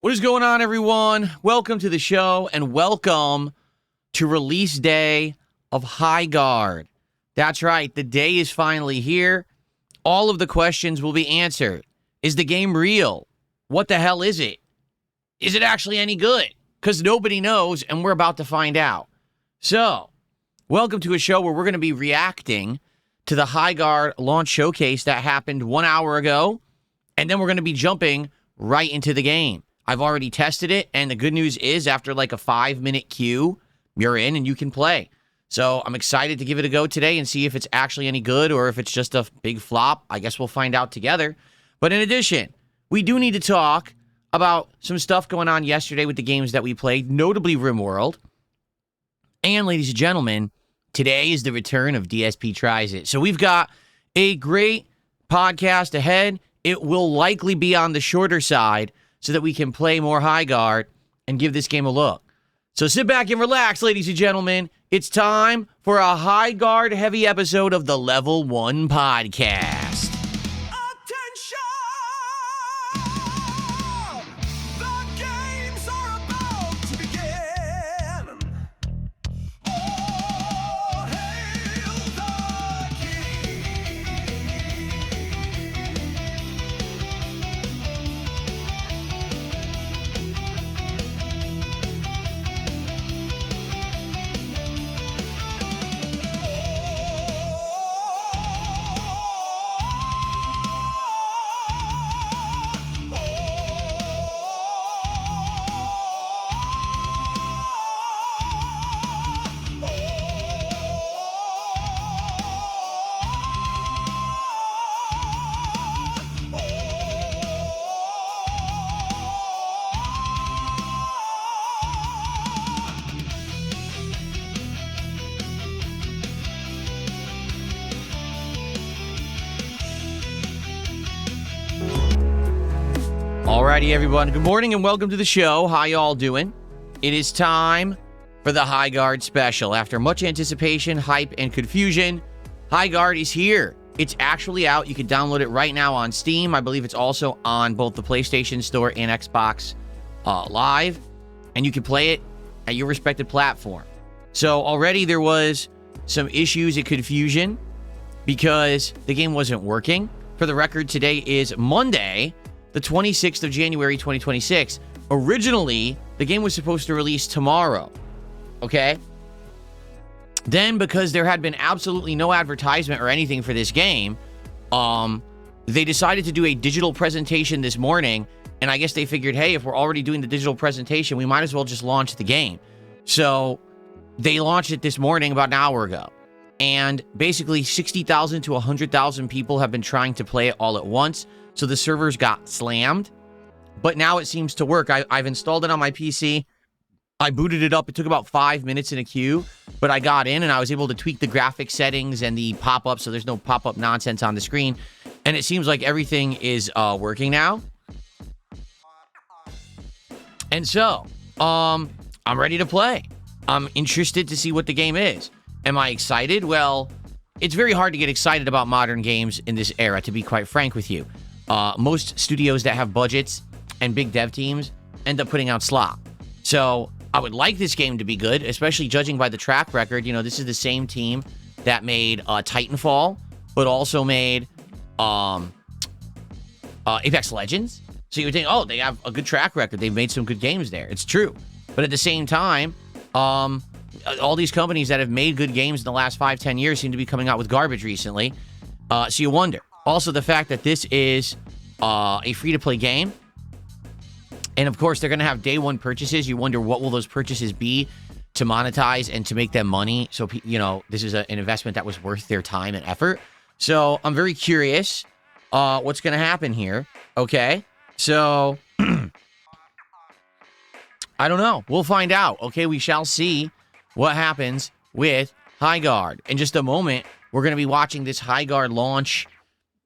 What is going on, everyone? Welcome to the show, and welcome to release day of Highguard. That's right, the day is finally here. All of the questions will be answered. Is the game real? What the hell is it? Is it actually any good? Because nobody knows, and we're about to find out. So, welcome to a show where we're going to be reacting to the Highguard launch showcase that happened 1 hour ago, and then we're going to be jumping right into the game. I've already tested it, and the good news is after like a 5-minute queue, you're in and you can play. So I'm excited to give it a go today and see if it's actually any good or if it's just a big flop. I guess we'll find out together. But in addition, we do need to talk about some stuff going on yesterday with the games that we played, notably RimWorld. And ladies and gentlemen, today is the return of DSP Tries It. So we've got a great podcast ahead. It will likely be on the shorter side, so that we can play more Highguard and give this game a look. So sit back and relax, ladies and gentlemen. It's time for a Highguard heavy episode of the Level 1 podcast. Attention! The games are about to begin. All hail the king. Alrighty, everyone. Good morning and welcome to the show. How y'all doing? It is time for the Highguard special. After much anticipation, hype, and confusion, Highguard is here. It's actually out. You can download it right now on Steam. I believe it's also on both the PlayStation Store and Xbox Live. And you can play it at your respected platform. So already there was some issues and confusion because the game wasn't working. For the record, today is Monday, the 26th of January, 2026. Originally, the game was supposed to release tomorrow, okay? Then, because there had been absolutely no advertisement or anything for this game, they decided to do a digital presentation this morning, and I guess they figured, hey, if we're already doing the digital presentation, we might as well just launch the game. So, they launched it this morning about an hour ago. And basically, 60,000 to 100,000 people have been trying to play it all at once. So the servers got slammed, but now it seems to work. I've installed it on my PC. I booted it up. It took about 5 minutes in a queue, but I got in and I was able to tweak the graphic settings and the pop-up so there's no pop-up nonsense on the screen. And it seems like everything is working now. And so, I'm ready to play. I'm interested to see what the game is. Am I excited? Well, it's very hard to get excited about modern games in this era, to be quite frank with you. Most studios that have budgets and big dev teams end up putting out slop. So I would like this game to be good, especially judging by the track record. You know, this is the same team that made Titanfall, but also made Apex Legends. So you would think, oh, they have a good track record. They've made some good games there. It's true. But at the same time, all these companies that have made good games in the last 5-10 years seem to be coming out with garbage recently. So you wonder. Also, the fact that this is a free-to-play game, and of course, they're going to have day one purchases. You wonder what will those purchases be to monetize and to make them money. So, you know, this is an investment that was worth their time and effort. So I'm very curious what's going to happen here. Okay, so I don't know. We'll find out. Okay, we shall see what happens with Highguard. In just a moment, we're going to be watching this Highguard launch,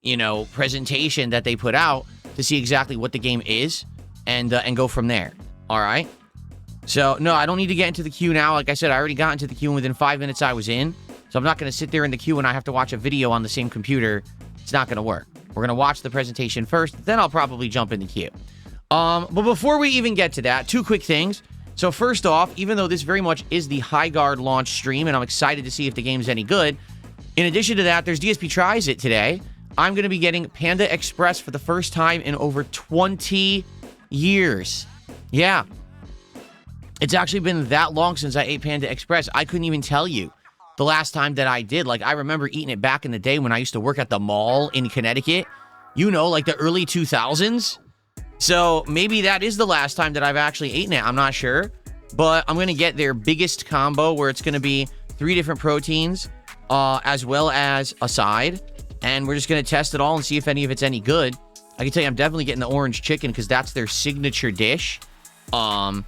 you know, presentation that they put out to see exactly what the game is and go from there. All right. So, no, I don't need to get into the queue now. Like I said, I already got into the queue, and within 5 minutes I was in. So I'm not going to sit there in the queue and I have to watch a video on the same computer. It's not going to work. We're going to watch the presentation first, then I'll probably jump in the queue. But before we even get to that, two quick things. So first off, even though this very much is the Highguard launch stream, and I'm excited to see if the game's any good, in addition to that, there's DSP Tries It today. I'm going to be getting Panda Express for the first time in over 20 years. Yeah. It's actually been that long since I ate Panda Express. I couldn't even tell you the last time that I did. Like, I remember eating it back in the day when I used to work at the mall in Connecticut. You know, like the early 2000s. So maybe that is the last time that I've actually eaten it. I'm not sure. But I'm going to get their biggest combo where it's going to be 3 different proteins as well as a side. And we're just going to test it all and see if any of it's any good. I can tell you I'm definitely getting the orange chicken because that's their signature dish. And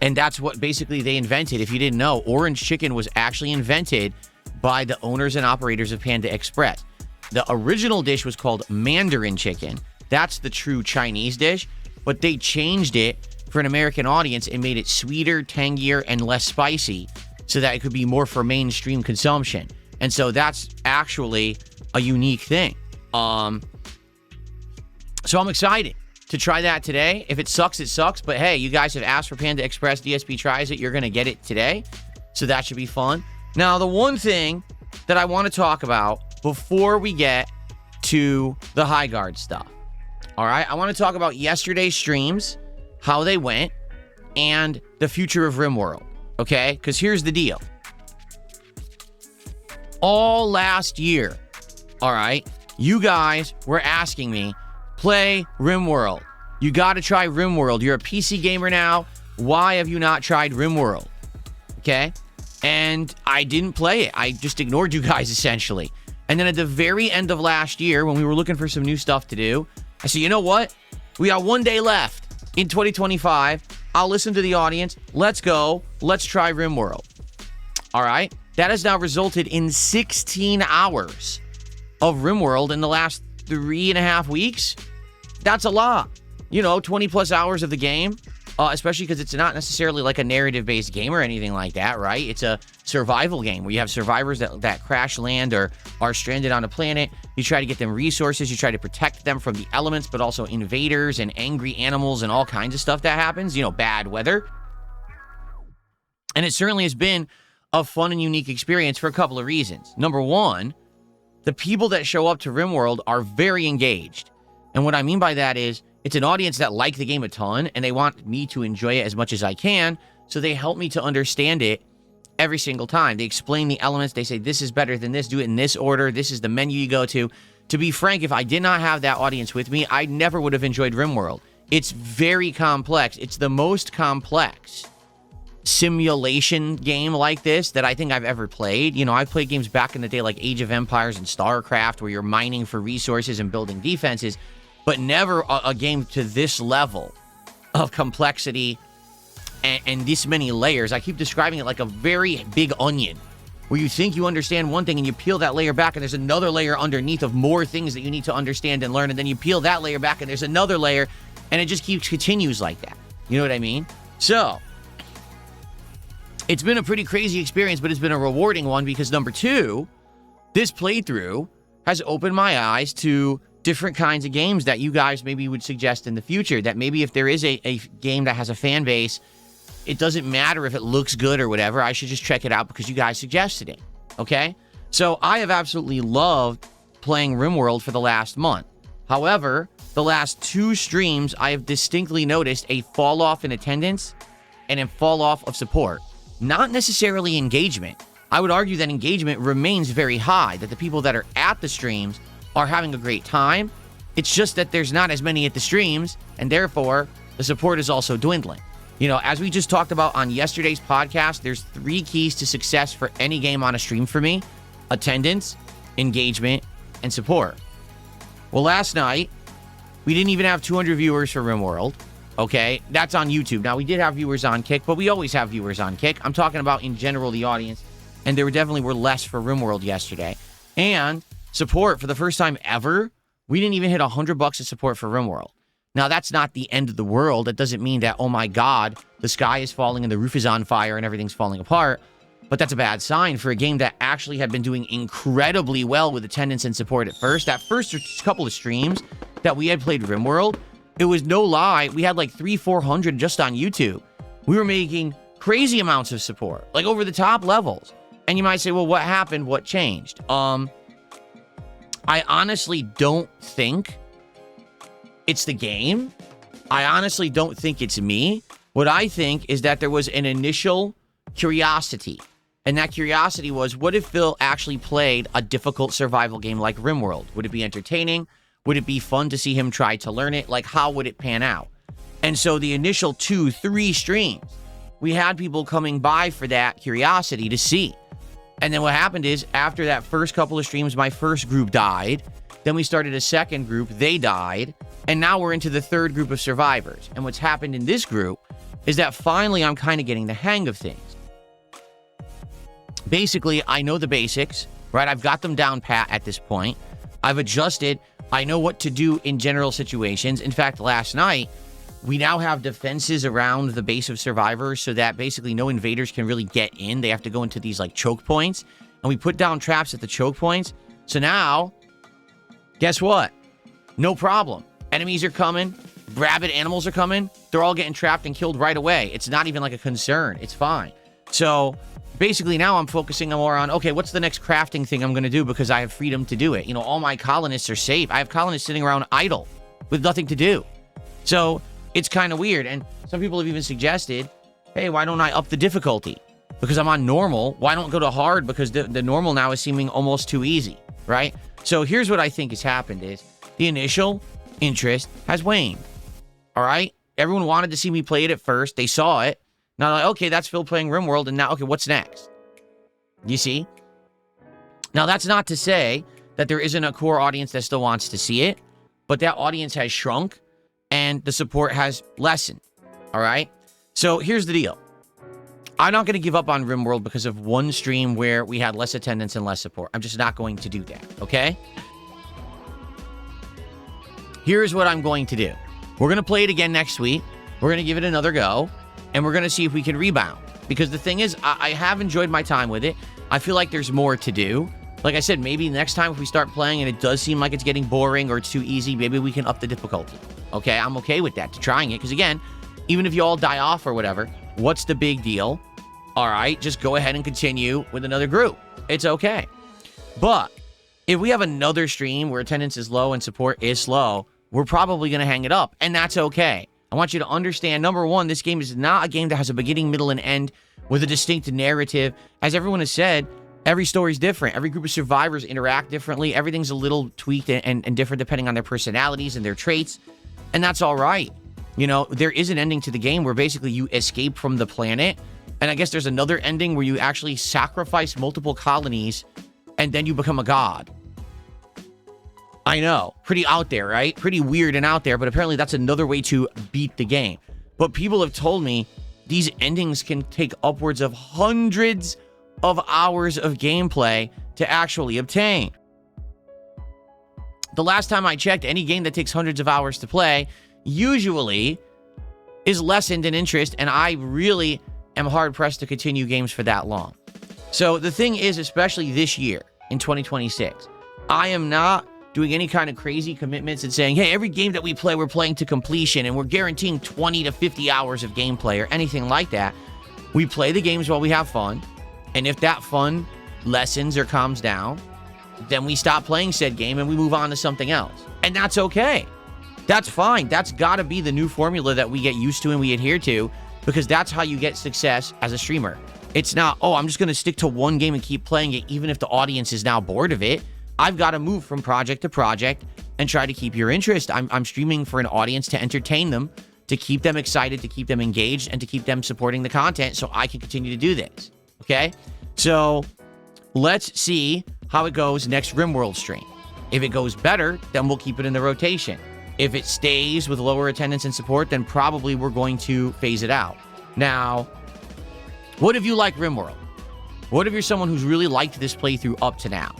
that's what basically they invented. If you didn't know, orange chicken was actually invented by the owners and operators of Panda Express. The original dish was called Mandarin chicken. That's the true Chinese dish, but they changed it for an American audience and made it sweeter, tangier, and less spicy so that it could be more for mainstream consumption. And so that's actually a unique thing. So I'm excited to try that today. If it sucks, it sucks. But hey, you guys have asked for Panda Express. DSP Tries It. You're going to get it today. So that should be fun. Now, the one thing that I want to talk about before we get to the Highguard stuff. All right, I want to talk about yesterday's streams, how they went, and the future of RimWorld. Okay, because here's the deal. All last year, all right, you guys were asking me, play RimWorld. You got to try RimWorld. You're a PC gamer now. Why have you not tried RimWorld? Okay, and I didn't play it. I just ignored you guys, essentially. And then at the very end of last year, when we were looking for some new stuff to do, I said, you know what? We got 1 day left in 2025. I'll listen to the audience. Let's go. Let's try RimWorld. All right. That has now resulted in 16 hours of RimWorld in the last 3.5 weeks. That's a lot. You know, 20 plus hours of the game, especially because it's not necessarily like a narrative-based game or anything like that, right? It's a survival game where you have survivors that crash land or are stranded on a planet. You try to get them resources. You try to protect them from the elements, but also invaders and angry animals and all kinds of stuff that happens. You know, bad weather. And it certainly has been a fun and unique experience for a couple of reasons. Number one, the people that show up to RimWorld are very engaged. And what I mean by that is it's an audience that like the game a ton and they want me to enjoy it as much as I can. So they help me to understand it every single time. They explain the elements. They say, this is better than this. Do it in this order. This is the menu you go to. To be frank, if I did not have that audience with me, I never would have enjoyed RimWorld. It's very complex. It's the most complex simulation game like this that I think I've ever played. You know, I've played games back in the day like Age of Empires and StarCraft where you're mining for resources and building defenses, but never a game to this level of complexity and this many layers. I keep describing it like a very big onion where you think you understand one thing and you peel that layer back and there's another layer underneath of more things that you need to understand and learn, and then you peel that layer back and there's another layer, and it just continues like that. You know what I mean? So it's been a pretty crazy experience, but it's been a rewarding one because, number two, this playthrough has opened my eyes to different kinds of games that you guys maybe would suggest in the future. That maybe if there is a game that has a fan base, it doesn't matter if it looks good or whatever. I should just check it out because you guys suggested it. Okay? So I have absolutely loved playing RimWorld for the last month. However, the last 2 streams, I have distinctly noticed a fall off in attendance and a fall off of support. Not necessarily engagement. I would argue that engagement remains very high, that the people that are at the streams are having a great time. It's just that there's not as many at the streams, and therefore, the support is also dwindling. You know, as we just talked about on yesterday's podcast, there's 3 keys to success for any game on a stream for me: attendance, engagement, and support. Well, last night, we didn't even have 200 viewers for RimWorld. Okay, that's on YouTube. Now, we did have viewers on Kick, but we always have viewers on Kick. I'm talking about, in general, the audience. And there definitely were less for RimWorld yesterday. And support, for the first time ever, we didn't even hit $100 of support for RimWorld. Now, that's not the end of the world. That doesn't mean that, oh my God, the sky is falling and the roof is on fire and everything's falling apart. But that's a bad sign for a game that actually had been doing incredibly well with attendance and support at first. That first couple of streams that we had played RimWorld, It was no lie. We had like 400 just on YouTube. We were making crazy amounts of support, like over the top levels. And you might say, well, what happened? What changed? I honestly don't think it's the game. I honestly don't think it's me. What I think is that there was an initial curiosity. And that curiosity was, what if Phil actually played a difficult survival game like RimWorld? Would it be entertaining? Would it be fun to see him try to learn it? Like, how would it pan out? And so the initial 2-3 streams, we had people coming by for that curiosity to see. And then what happened is, after that first couple of streams, my first group died. Then we started a second group. They died. And now we're into the third group of survivors. And what's happened in this group is that finally I'm kind of getting the hang of things. Basically, I know the basics, right? I've got them down pat at this point. I've adjusted. I know what to do in general situations. In fact, last night, we now have defenses around the base of survivors so that basically no invaders can really get in. They have to go into these like choke points. And we put down traps at the choke points. So now, guess what? No problem. Enemies are coming. Rabid animals are coming. They're all getting trapped and killed right away. It's not even like a concern. It's fine. So basically now I'm focusing more on, okay, what's the next crafting thing I'm going to do because I have freedom to do it. You know, all my colonists are safe. I have colonists sitting around idle with nothing to do. So it's kind of weird. And some people have even suggested, hey, why don't I up the difficulty? Because I'm on normal. Why don't go to hard? Because the normal now is seeming almost too easy, right? So here's what I think has happened is the initial interest has waned, all right? Everyone wanted to see me play it at first. They saw it. Now, like, okay, that's Phil playing RimWorld, and now, okay, what's next? You see? Now, that's not to say that there isn't a core audience that still wants to see it, but that audience has shrunk, and the support has lessened, all right? So here's the deal. I'm not going to give up on RimWorld because of one stream where we had less attendance and less support. I'm just not going to do that, okay? Here's what I'm going to do. We're going to play it again next week. We're going to give it another go. And we're going to see if we can rebound. Because the thing is, I have enjoyed my time with it. I feel like there's more to do. Like I said, maybe next time if we start playing and it does seem like it's getting boring or it's too easy, maybe we can up the difficulty. Okay, I'm okay with that, to trying it. Because again, even if you all die off or whatever, what's the big deal? All right, just go ahead and continue with another group. It's okay. But if we have another stream where attendance is low and support is slow, we're probably going to hang it up. And that's okay. I want you to understand, number one, this game is not a game that has a beginning, middle, and end with a distinct narrative. As everyone has said, every story is different. Every group of survivors interact differently. Everything's a little tweaked and different depending on their personalities and their traits. And that's all right. You know, there is an ending to the game where basically you escape from the planet. And I guess there's another ending where you actually sacrifice multiple colonies and then you become a god. I know, pretty out there, right? Pretty weird and out there, but apparently that's another way to beat the game. But people have told me these endings can take upwards of hundreds of hours of gameplay to actually obtain. The last time I checked, any game that takes hundreds of hours to play usually is lessened in interest, and I really am hard-pressed to continue games for that long. So the thing is, especially this year, in 2026, I am not doing any kind of crazy commitments and saying, hey, every game that we play, we're playing to completion and we're guaranteeing 20 to 50 hours of gameplay or anything like that. We play the games while we have fun. And if that fun lessens or calms down, then we stop playing said game and we move on to something else. And that's okay. That's fine. That's got to be the new formula that we get used to and we adhere to, because that's how you get success as a streamer. It's not, oh, I'm just going to stick to one game and keep playing it even if the audience is now bored of it. I've got to move from project to project and try to keep your interest. I'm streaming for an audience to entertain them, to keep them excited, to keep them engaged, and to keep them supporting the content so I can continue to do this. Okay? So let's see how it goes next RimWorld stream. If it goes better, then we'll keep it in the rotation. If it stays with lower attendance and support, then probably we're going to phase it out. Now, what if you like RimWorld? What if you're someone who's really liked this playthrough up to now?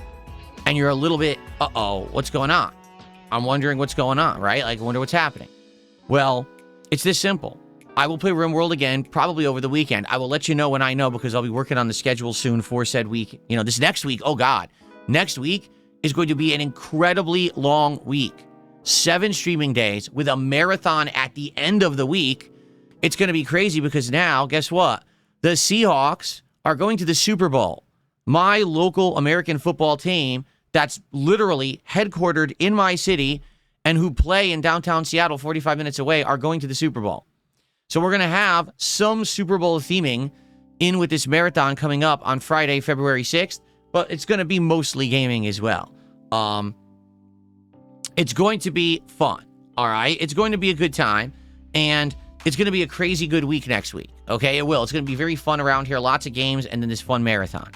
And you're a little bit, what's going on? I'm wondering what's going on, right? Like, I wonder what's happening. Well, it's this simple. I will play RimWorld again, probably over the weekend. I will let you know when I know, because I'll be working on the schedule soon for said week. You know, this next week, oh God. Next week is going to be an incredibly long week. 7 streaming days with a marathon at the end of the week. It's going to be crazy because now, guess what? The Seahawks are going to the Super Bowl. My local American football team that's literally headquartered in my city and who play in downtown Seattle 45 minutes away are going to the Super Bowl. So we're going to have some Super Bowl theming in with this marathon coming up on Friday, February 6th, but it's going to be mostly gaming as well. It's going to be fun, all right? It's going to be a good time, and it's going to be a crazy good week next week, okay? It will. It's going to be very fun around here, lots of games, and then this fun marathon.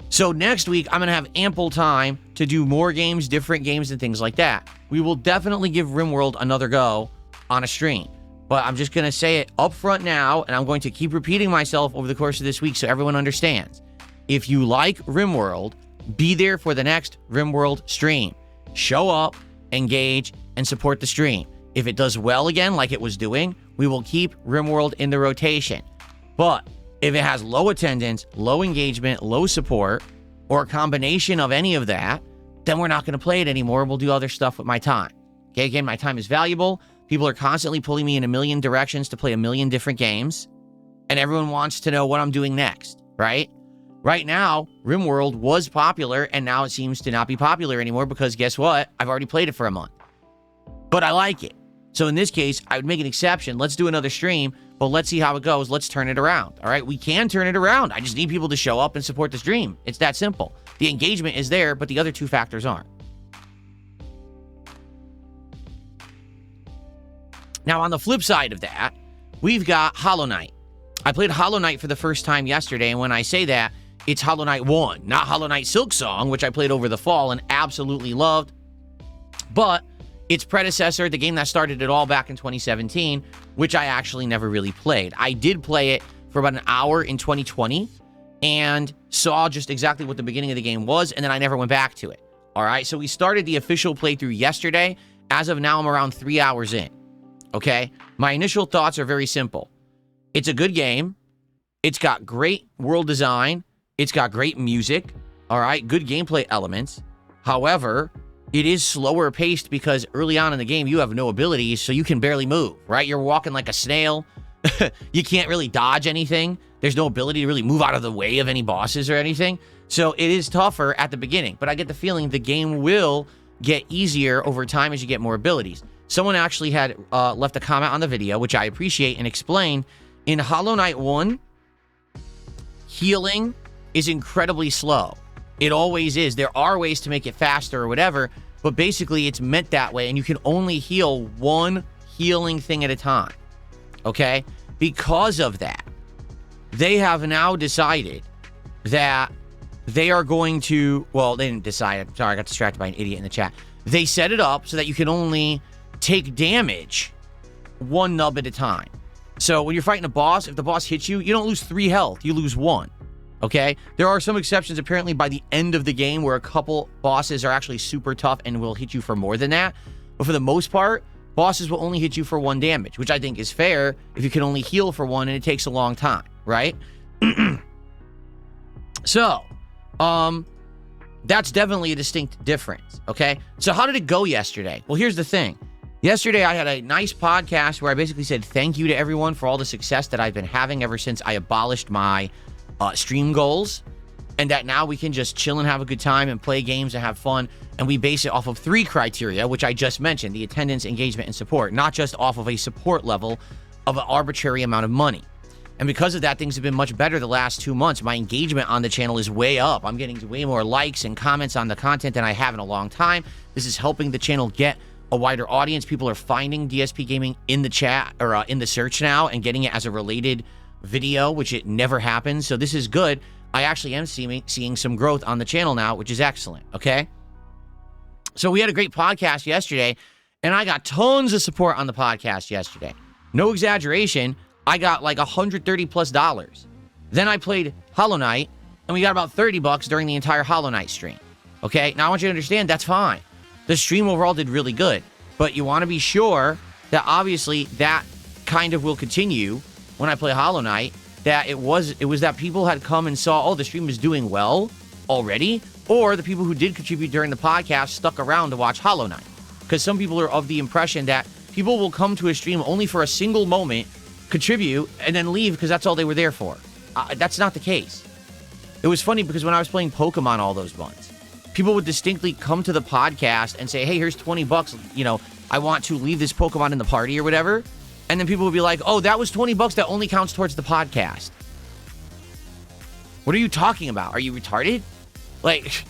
So next week, I'm going to have ample time to do more games, different games, and things like that. We will definitely give RimWorld another go on a stream. But I'm just going to say it up front now, and I'm going to keep repeating myself over the course of this week so everyone understands. If you like RimWorld, be there for the next RimWorld stream. Show up, engage, and support the stream. If it does well again, like it was doing, we will keep RimWorld in the rotation. But if it has low attendance, low engagement, low support, or a combination of any of that, then we're not going to play it anymore. We'll do other stuff with my time. Okay, again, my time is valuable. People are constantly pulling me in a million directions to play a million different games, and everyone wants to know what I'm doing next, right? Right now, RimWorld was popular, and now it seems to not be popular anymore because guess what? I've already played it for a month. But I like it. So in this case, I would make an exception. Let's do another stream, but let's see how it goes. Let's turn it around. All right, we can turn it around. I just need people to show up and support the stream. It's that simple. The engagement is there, but the other two factors aren't. Now, on the flip side of that, we've got Hollow Knight. I played Hollow Knight for the first time yesterday, and when I say that, it's Hollow Knight 1, not Hollow Knight Silksong, which I played over the fall and absolutely loved, but its predecessor, the game that started it all back in 2017, which I actually never really played. I did play it for about an hour in 2020 and saw just exactly what the beginning of the game was, and then I never went back to it. All right, so we started the official playthrough yesterday. As of now, I'm around 3 hours in. Okay, my initial thoughts are very simple. It's a good game. It's got great world design. It's got great music. All right, good gameplay elements. However, it is slower paced because early on in the game, you have no abilities, so you can barely move, right? You're walking like a snail. You can't really dodge anything. There's no ability to really move out of the way of any bosses or anything. So it is tougher at the beginning, but I get the feeling the game will get easier over time as you get more abilities. Someone actually had left a comment on the video, which I appreciate, and explained, in Hollow Knight 1, healing is incredibly slow. It always is. There are ways to make it faster or whatever, but basically it's meant that way, and you can only heal one healing thing at a time, okay? Because of that, they have now decided that they are going to, well, they didn't decide. I'm sorry, I got distracted by an idiot in the chat. They set it up so that you can only take damage one nub at a time. So when you're fighting a boss, if the boss hits you, you don't lose 3 health, you lose 1. Okay? There are some exceptions apparently by the end of the game where a couple bosses are actually super tough and will hit you for more than that. But for the most part, bosses will only hit you for 1 damage, which I think is fair if you can only heal for 1 and it takes a long time, right? So, that's definitely a distinct difference, okay? So how did it go yesterday? Well, here's the thing. Yesterday, I had a nice podcast where I basically said thank you to everyone for all the success that I've been having ever since I abolished my stream goals, and that now we can just chill and have a good time and play games and have fun, and we base it off of 3 criteria, which I just mentioned, the attendance, engagement, and support, not just off of a support level of an arbitrary amount of money. And because of that, things have been much better the last 2 months. My engagement on the channel is way up. I'm getting way more likes and comments on the content than I have in a long time. This is helping the channel get a wider audience. People are finding DSP Gaming in the chat or in the search now and getting it as a related video, which it never happens. So this is good. I actually am seeing some growth on the channel now, which is excellent, okay? So we had a great podcast yesterday, and I got tons of support on the podcast yesterday. No exaggeration, I got like $130+. Then I played Hollow Knight, and we got about $30 during the entire Hollow Knight stream, okay? Now I want you to understand, that's fine. The stream overall did really good, but you want to be sure that obviously that kind of will continue when I play Hollow Knight, that it was that people had come and saw, oh, the stream is doing well already, or the people who did contribute during the podcast stuck around to watch Hollow Knight. because some people are of the impression that people will come to a stream only for a single moment, contribute, and then leave because that's all they were there for. That's not the case. It was funny because when I was playing Pokemon all those months, people would distinctly come to the podcast and say, hey, here's $20. You know, I want to leave this Pokemon in the party or whatever. And then people would be like, oh, that was $20. That only counts towards the podcast. What are you talking about? Are you retarded? Like,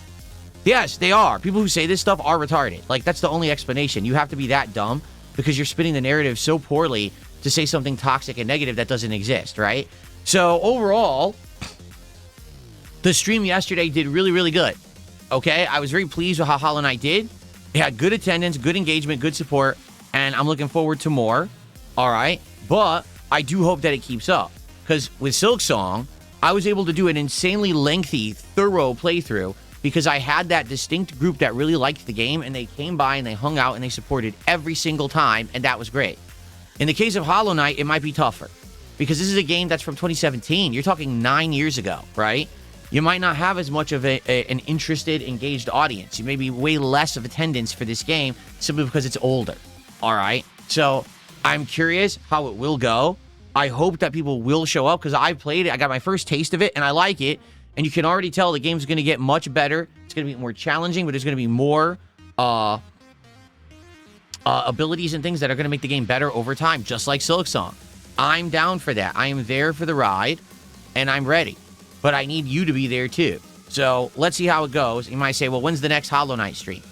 yes, they are. People who say this stuff are retarded. Like, that's the only explanation. You have to be that dumb because you're spinning the narrative so poorly to say something toxic and negative that doesn't exist, right? So, overall, the stream yesterday did really, really good. Okay? I was very pleased with how Hollow Knight did. It had good attendance, good engagement, good support, and I'm looking forward to more. All right? But I do hope that it keeps up. Because with Silksong, I was able to do an insanely lengthy, thorough playthrough because I had that distinct group that really liked the game, and they came by and they hung out and they supported every single time, and that was great. In the case of Hollow Knight, it might be tougher because this is a game that's from 2017. You're talking 9 years ago, right? You might not have as much of an interested, engaged audience. You may be way less of attendance for this game simply because it's older, all right? So I'm curious how it will go. I hope that people will show up because I played it. I got my first taste of it, and I like it. And you can already tell the game's going to get much better. It's going to be more challenging, but there's going to be more abilities and things that are going to make the game better over time, just like Silksong. I'm down for that. I am there for the ride, and I'm ready. But I need you to be there, too. So let's see how it goes. You might say, well, when's the next Hollow Knight stream?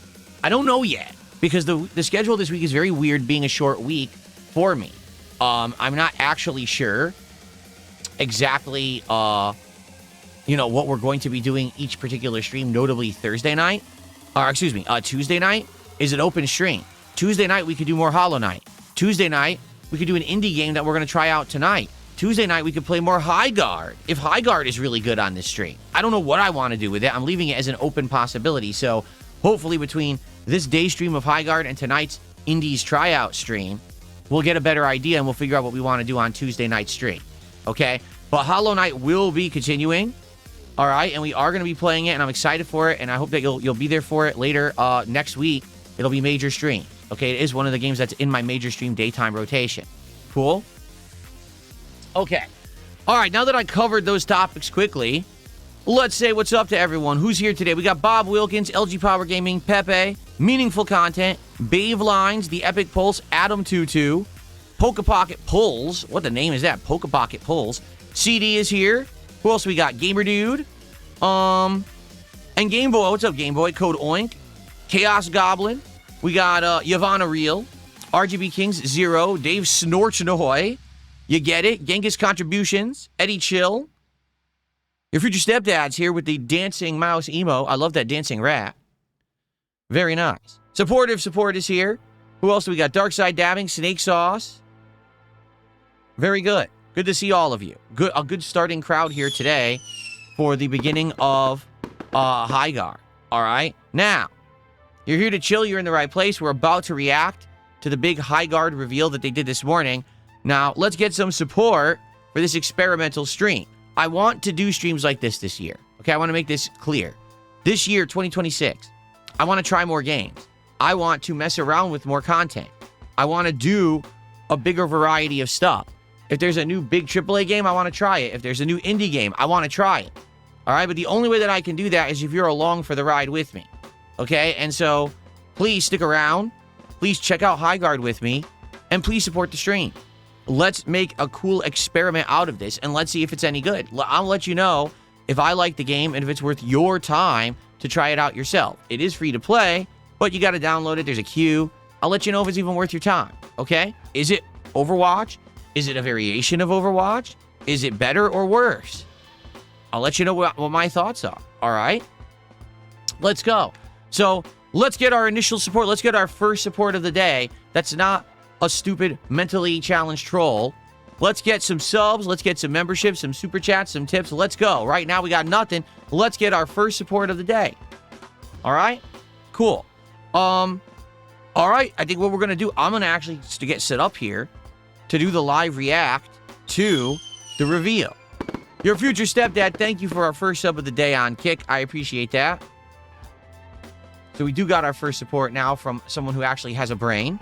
I don't know yet because the schedule this week is very weird, being a short week for me. I'm not actually sure exactly, what we're going to be doing each particular stream, notably Tuesday night is an open stream. Tuesday night, we could do more Hollow Knight. Tuesday night, we could do an indie game that we're going to try out tonight. Tuesday night, we could play more Highguard, if Highguard is really good on this stream. I don't know what I want to do with it. I'm leaving it as an open possibility. So hopefully between this day stream of Highguard and tonight's Indies tryout stream, we'll get a better idea and we'll figure out what we want to do on Tuesday night stream. Okay? But Hollow Knight will be continuing. All right? And we are going to be playing it, and I'm excited for it, and I hope that you'll be there for it later next week. It'll be major stream. Okay? It is one of the games that's in my major stream daytime rotation. Cool? Okay. All right, now that I covered those topics quickly, let's say what's up to everyone. Who's here today? We got Bob Wilkins, LG Power Gaming, Pepe, Meaningful Content, Bave Lines, The Epic Pulse, Adam Tutu, Polka Pocket Pulls. What the name is that? Polka Pocket Pulls. CD is here. Who else we got? Gamer Dude. And Game Boy. What's up, Game Boy? Code Oink. Chaos Goblin. We got Yavanna Real. RGB Kings, Zero. Dave Snorchnoy. You get it? Genghis Contributions. Eddie Chill. Your future stepdad's here with the dancing mouse emo. I love that dancing rat. Very nice. Supportive support is here. Who else do we got? Darkside Dabbing, Snake Sauce. Very good. Good to see all of you. A good starting crowd here today for the beginning of Highguard. All right? Now, you're here to chill. You're in the right place. We're about to react to the big Highguard reveal that they did this morning. Now, let's get some support for this experimental stream. I want to do streams like this year. Okay, I want to make this clear. This year, 2026, I want to try more games. I want to mess around with more content. I want to do a bigger variety of stuff. If there's a new big AAA game, I want to try it. If there's a new indie game, I want to try it. All right, but the only way that I can do that is if you're along for the ride with me. Okay, and so please stick around. Please check out Highguard with me, and please support the stream. Let's make a cool experiment out of this, and let's see if it's any good. I'll let you know if I like the game and if it's worth your time to try it out yourself. It is free to play, but you got to download it. There's a queue. I'll let you know if it's even worth your time, okay? Is it Overwatch? Is it a variation of Overwatch? Is it better or worse? I'll let you know what my thoughts are, all right? Let's go. So let's get our initial support. Let's get our first support of the day. That's not a stupid, mentally challenged troll. Let's get some subs. Let's get some memberships, some super chats, some tips. Let's go. Right now, we got nothing. Let's get our first support of the day. All right? Cool. All right. I think what we're going to do, I'm going to actually get set up here to do the live react to the reveal. Your future stepdad, thank you for our first sub of the day on Kick. I appreciate that. So we do got our first support now from someone who actually has a brain.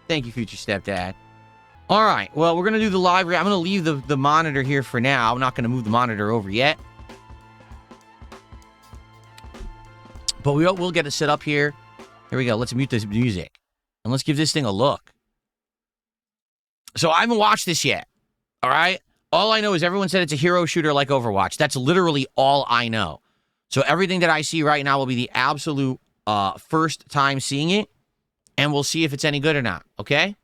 Thank you, future stepdad. All right, well, we're going to do the live... I'm going to leave the monitor here for now. I'm not going to move the monitor over yet. But we'll get it set up here. Here we go. Let's mute this music. And let's give this thing a look. So I haven't watched this yet. All right? All I know is everyone said it's a hero shooter like Overwatch. That's literally all I know. So everything that I see right now will be the absolute first time seeing it. And we'll see if it's any good or not. Okay?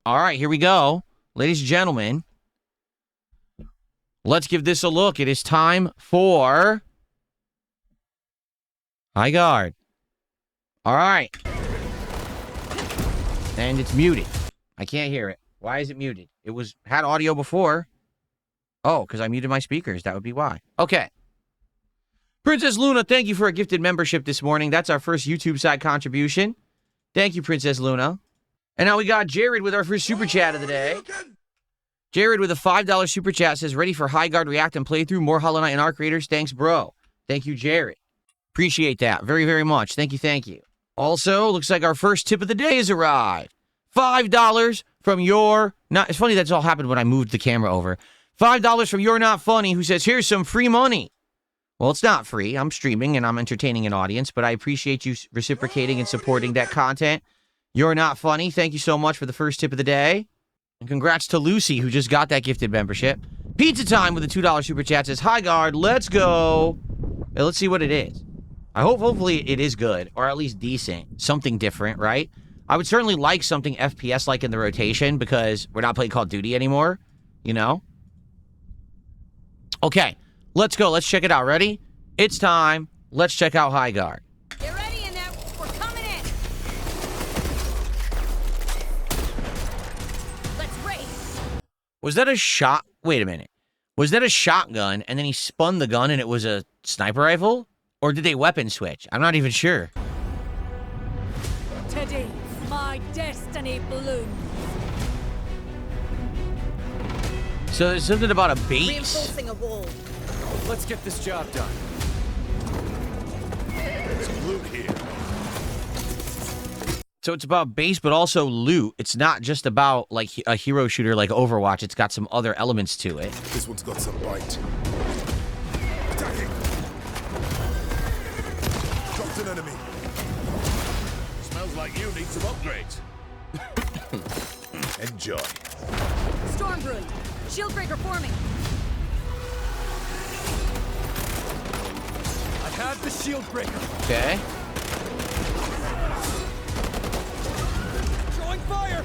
All right, here we go. Ladies and gentlemen, let's give this a look. It is time for Highguard. All right. And it's muted. I can't hear it. Why is it muted? It had audio before. Oh, because I muted my speakers. That would be why. Okay. Princess Luna, thank you for a gifted membership this morning. That's our first YouTube side contribution. Thank you, Princess Luna. And now we got Jared with our first super chat of the day. Jared with a $5 super chat says, ready for Highguard React and playthrough. More Hollow Knight and Arc Raiders. Thanks, bro. Thank you, Jared. Appreciate that very, very much. Thank you, thank you. Also, looks like our first tip of the day has arrived. $5 from your... It's funny that's all happened when I moved the camera over. $5 from You're Not Funny, who says, here's some free money. Well, it's not free. I'm streaming and I'm entertaining an audience, but I appreciate you reciprocating and supporting that content. You're Not Funny. Thank you so much for the first tip of the day. And congrats to Lucy, who just got that gifted membership. Pizza Time with a $2 super chat says, Highguard, let's go. Hey, let's see what it is. Hopefully it is good, or at least decent. Something different, right? I would certainly like something FPS-like in the rotation, because we're not playing Call of Duty anymore, you know? Okay, let's go. Let's check it out. Ready? It's time. Let's check out Highguard. Get ready in there. We're coming in. Let's race. Was that a shot? Wait a minute. Was that a shotgun, and then he spun the gun, and it was a sniper rifle? Or did they weapon switch? I'm not even sure. Today, my destiny blooms. So there's something about a base. Reinforcing a wall. Let's get this job done. There's loot here. So it's about base, but also loot. It's not just about, like, a hero shooter like Overwatch. It's got some other elements to it. This one's got some bite. Attacking. Dropped an enemy. Smells like you need some upgrades. Enjoy. Storm brewing. Shield breaker forming. I have the shield breaker. Okay. Throwing fire.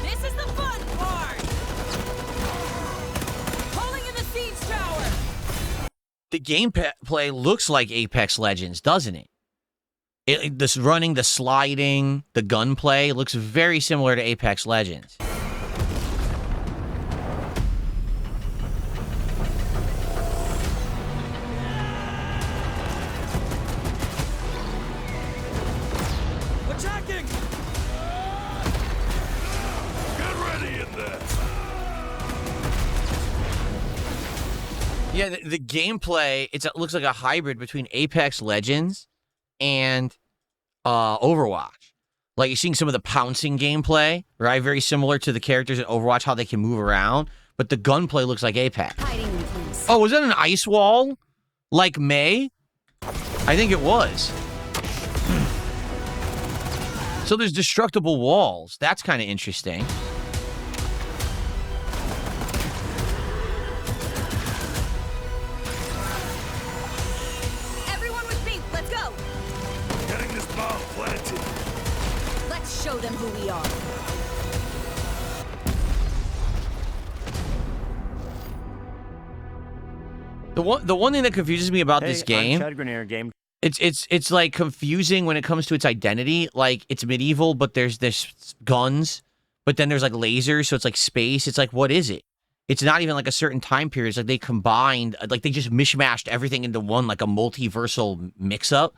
This is the fun part. Pulling in the siege tower. The gameplay looks like Apex Legends, doesn't it? This running, the sliding, the gunplay looks very similar to Apex Legends. Attacking. Get ready in there. Yeah, the gameplay, it looks like a hybrid between Apex Legends and Overwatch. Like, you're seeing some of the pouncing gameplay, right? Very similar to the characters in Overwatch, how they can move around. But the gunplay looks like Apex. Hiding in place. Oh, was that an ice wall? Like May? I think it was. So there's destructible walls. That's kind of interesting. Everyone with me. Let's go. Getting this bomb planted. Let's show them who we are. The one thing that confuses me about this game, game. it's like confusing when it comes to its identity. Like, it's medieval, but there's guns, but then there's like lasers, so it's like space. It's like, what is it? It's not even like a certain time period. It's like they combined, like they just mishmashed everything into one, like a multiversal mix-up.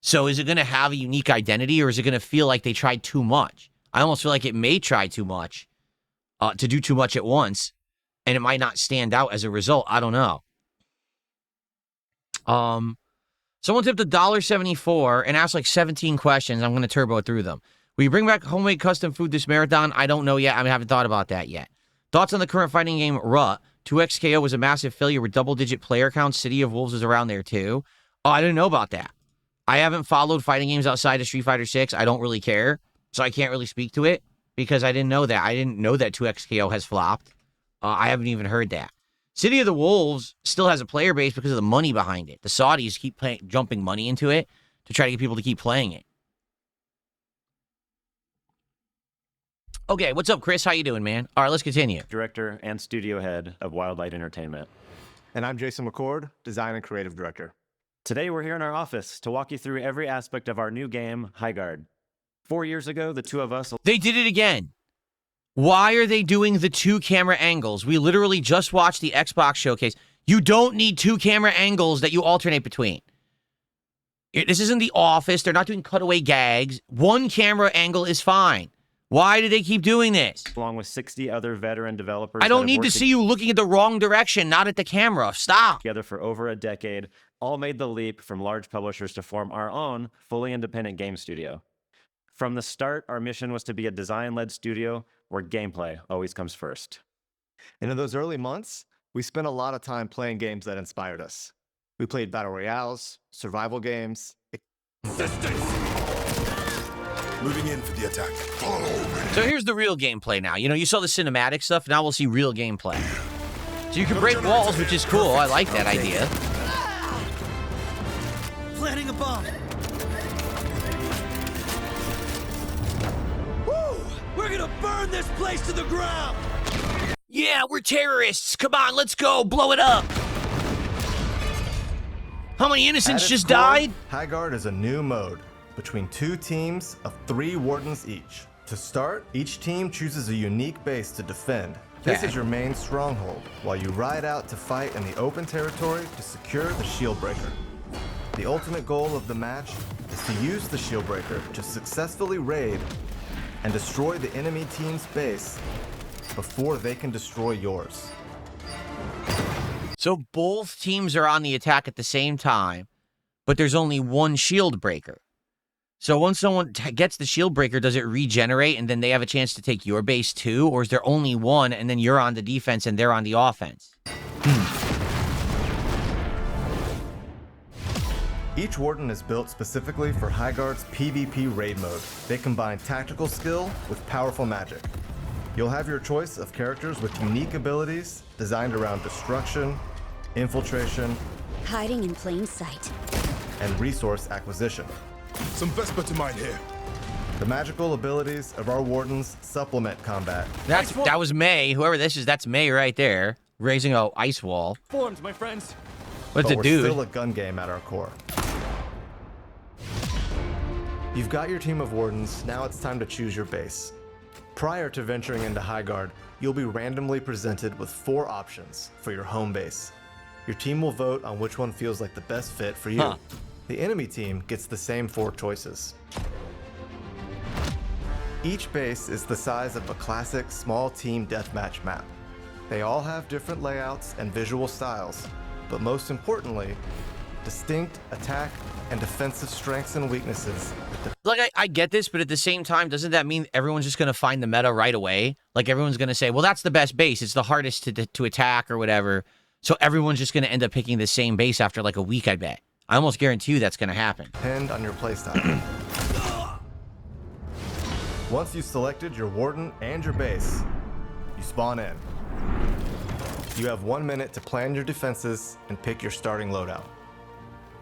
So is it going to have a unique identity, or is it going to feel like they tried too much? I almost feel like it may try too much, to do too much at once, and it might not stand out as a result. I don't know. Someone tipped $1.74 and asked like 17 questions. I'm going to turbo through them. Will you bring back homemade custom food this marathon? I don't know yet. I haven't thought about that yet. Thoughts on the current fighting game, Rut? 2XKO was a massive failure with double-digit player counts. City of Wolves is around there, too. Oh, I didn't know about that. I haven't followed fighting games outside of Street Fighter 6. I don't really care, so I can't really speak to it because I didn't know that. I didn't know that 2XKO has flopped. I haven't even heard that. City of the Wolves still has a player base because of the money behind it. The Saudis keep jumping money into it to try to get people to keep playing it. Okay, what's up, Chris? How you doing, man? All right, let's continue. Director and studio head of Wildlight Entertainment. And I'm Jason McCord, design and creative director. Today we're here in our office to walk you through every aspect of our new game, Highguard. 4 years ago, the two of us... They did it again. Why are they doing the 2 camera angles? We literally just watched the Xbox showcase. You don't need 2 camera angles that you alternate between. This isn't The Office. They're not doing cutaway gags. 1 camera angle is fine. Why do they keep doing this? Along with 60 other veteran developers... I don't need to see you looking at the wrong direction, not at the camera. Stop. Together for over a decade, all made the leap from large publishers to form our own fully independent game studio. From the start, our mission was to be a design-led studio where gameplay always comes first. And in those early months, we spent a lot of time playing games that inspired us. We played battle royales, survival games. Moving in for the attack. Follow me. So here's the real gameplay now. You know, you saw the cinematic stuff. Now we'll see real gameplay. So you can break walls, which is cool. I like that idea. Planting a bomb. Woo! We're gonna burn this place to the ground! Yeah, we're terrorists. Come on, let's go. Blow it up. How many innocents just died? Highguard is a new mode between 2 teams of 3 wardens each. To start, each team chooses a unique base to defend. This is your main stronghold, while you ride out to fight in the open territory to secure the shield breaker. The ultimate goal of the match is to use the shield breaker to successfully raid and destroy the enemy team's base before they can destroy yours. So both teams are on the attack at the same time, but there's only 1 shield breaker. So once someone gets the shield breaker, does it regenerate and then they have a chance to take your base too? Or is there only 1 and then you're on the defense and they're on the offense? Each warden is built specifically for Highguard's PvP raid mode. They combine tactical skill with powerful magic. You'll have your choice of characters with unique abilities designed around destruction, infiltration, hiding in plain sight, and resource acquisition. Some Vesper to mine here. The magical abilities of our wardens supplement combat. That was May. Whoever this is, that's May right there, raising a ice wall. Formed, my friends. What's But it we're do? still a gun game at our core. You've got your team of wardens, now it's time to choose your base. Prior to venturing into Highguard, you'll be randomly presented with 4 options for your home base. Your team will vote on which one feels like the best fit for you. The enemy team gets the same 4 choices. Each base is the size of a classic small team deathmatch map. They all have different layouts and visual styles, but most importantly, distinct attack and defensive strengths and weaknesses. Like, I get this, but at the same time, doesn't that mean everyone's just going to find the meta right away? Like, everyone's going to say, well, that's the best base. It's the hardest to attack or whatever. So everyone's just going to end up picking the same base after like a week, I bet. I almost guarantee you that's going to happen. Depend on your playstyle. Once you've selected your warden and your base, you spawn in. You have 1 minute to plan your defenses and pick your starting loadout.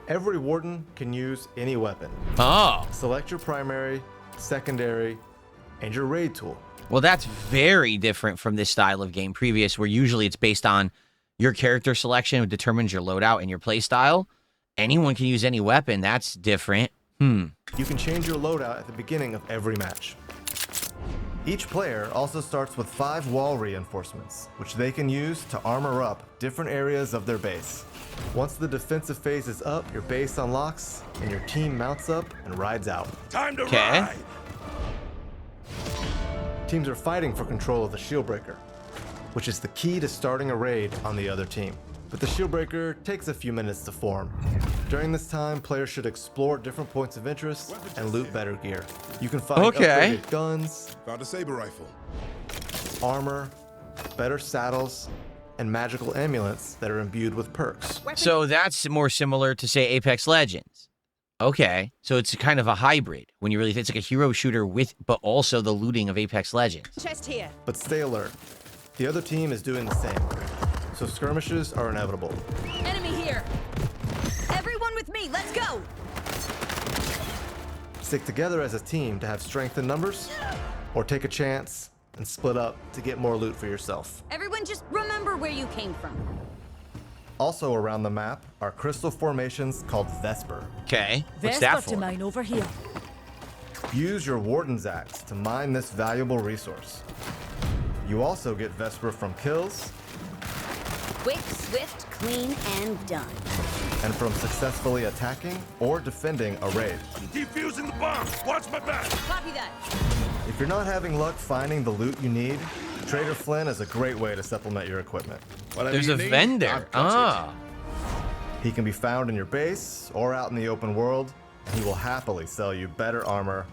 Every warden can use any weapon. Oh. Select your primary, secondary, and your raid tool. Well, that's very different from this style of game previous, where usually it's based on your character selection, which determines your loadout and your playstyle. Anyone can use any weapon. That's different. You can change your loadout at the beginning of every match. Each player also starts with 5 wall reinforcements, which they can use to armor up different areas of their base. Once the defensive phase is up, your base unlocks, and your team mounts up and rides out. Time to Okay. ride. Teams are fighting for control of the shield breaker, which is the key to starting a raid on the other team. But the shield breaker takes a few minutes to form. During this time, players should explore different points of interest and loot better gear. You can find upgraded guns, Found a saber rifle. armor, better saddles, and magical amulets that are imbued with perks. So that's more similar to, say, Apex Legends. Okay, so it's kind of a hybrid when you really think it's like a hero shooter but also the looting of Apex Legends. Chest here. But stay alert. The other team is doing the same, so skirmishes are inevitable. Enemy here. Everyone with me. Let's go. Stick together as a team to have strength in numbers, or take a chance and split up to get more loot for yourself. Everyone just remember where you came from. Also around the map are crystal formations called Vesper. Okay, what's that for? mine over here. Use your Warden's Axe to mine this valuable resource. You also get Vesper from kills Quick, swift, clean, and done. and from successfully attacking or defending a raid. Defusing the bomb. Watch my back. Copy that. If you're not having luck finding the loot you need, Trader Flynn is a great way to supplement your equipment. Whatever There's you a need, vendor. I've got Ah. He can be found in your base or out in the open world, and he will happily sell you better armor,